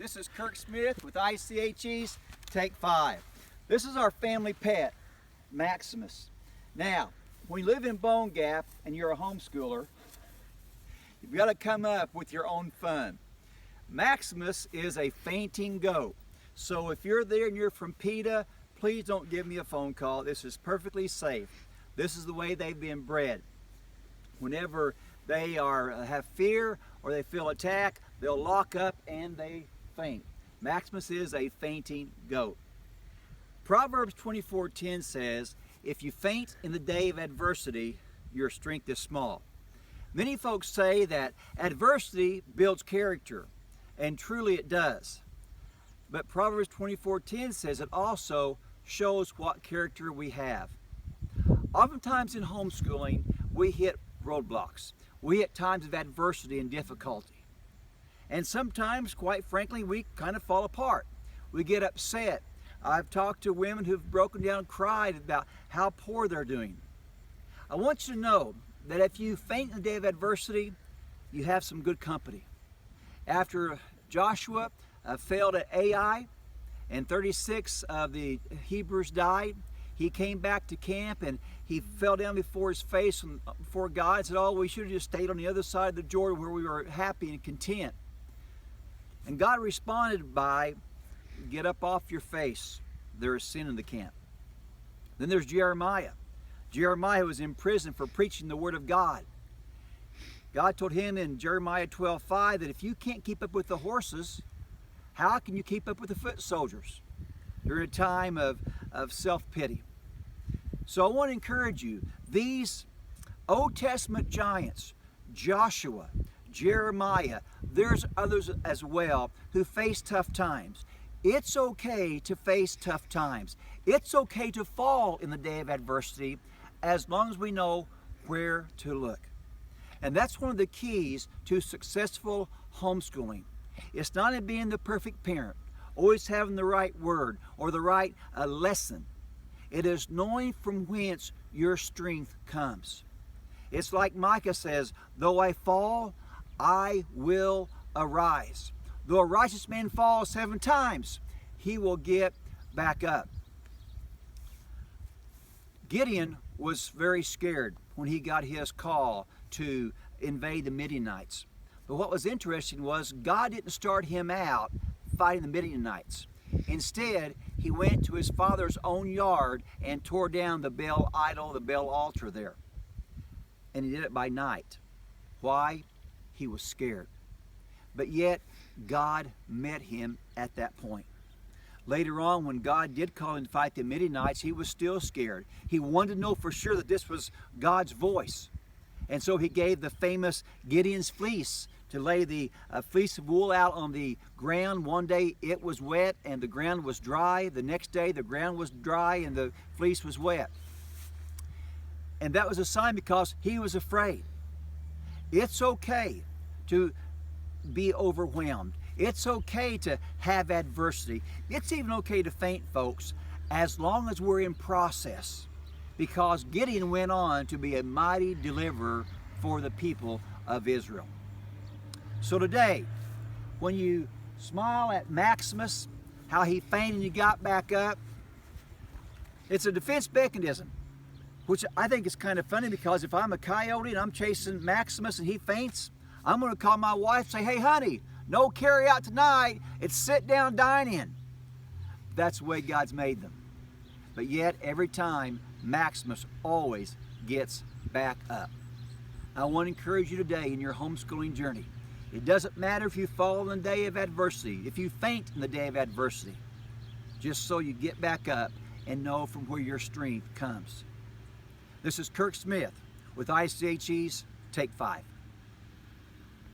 This is Kirk Smith with I.C.H.E.'s Take 5. This is our family pet, Maximus. Now, when you live in Bone Gap and you're a homeschooler, you've got to come up with your own fun. Maximus is a fainting goat. So if you're there and you're from PETA, please don't give me a phone call. This is perfectly safe. This is the way they've been bred. Whenever they have fear or they feel attack, they'll lock up and they faint. Maximus is a fainting goat. Proverbs 24:10 says, if you faint in the day of adversity, your strength is small. Many folks say that adversity builds character, and truly it does. But Proverbs 24:10 says it also shows what character we have. Oftentimes in homeschooling, we hit roadblocks. We hit times of adversity and difficulty. And sometimes, quite frankly, we kind of fall apart. We get upset. I've talked to women who've broken down and cried about how poor they're doing. I want you to know that if you faint in the day of adversity, you have some good company. After Joshua failed at Ai and 36 of the Hebrews died, he came back to camp and he fell down before his face and before God and said, oh, we should have just stayed on the other side of the Jordan where we were happy and content. And God responded by, get up off your face. There is sin in the camp. Then there's Jeremiah. Jeremiah was in prison for preaching the word of God. God told him in Jeremiah 12:5 that if you can't keep up with the horses, how can you keep up with the foot soldiers? During a time of self-pity. So I want to encourage you, these Old Testament giants, Joshua, Jeremiah, there's others as well who face tough times. It's okay to face tough times. It's okay to fall in the day of adversity as long as we know where to look. And that's one of the keys to successful homeschooling. It's not in being the perfect parent, always having the right word or the right lesson. It is knowing from whence your strength comes. It's like Micah says, though I fall, I will arise. Though a righteous man falls 7 times, he will get back up. Gideon was very scared when he got his call to invade the Midianites. But what was interesting was God didn't start him out fighting the Midianites. Instead, he went to his father's own yard and tore down the Baal idol, the Baal altar there. And he did it by night. Why? He was scared. But yet, God met him at that point. Later on, when God did call him to fight the Midianites, he was still scared. He wanted to know for sure that this was God's voice. And so he gave the famous Gideon's fleece to lay the fleece of wool out on the ground. One day it was wet and the ground was dry. The next day the ground was dry and the fleece was wet. And that was a sign because he was afraid. It's okay to be overwhelmed. It's okay to have adversity. It's even okay to faint, folks, as long as we're in process. Because Gideon went on to be a mighty deliverer for the people of Israel. So today, when you smile at Maximus, how he fainted and he got back up, it's a defense mechanism, which I think is kind of funny because if I'm a coyote and I'm chasing Maximus and he faints, I'm going to call my wife and say, hey honey, no carry out tonight, it's sit down dine in. That's the way God's made them. But yet every time, Maximus always gets back up. I want to encourage you today in your homeschooling journey. It doesn't matter if you fall in the day of adversity, if you faint in the day of adversity, just so you get back up and know from where your strength comes. This is Kirk Smith with I.C.H.E.'s Take 5.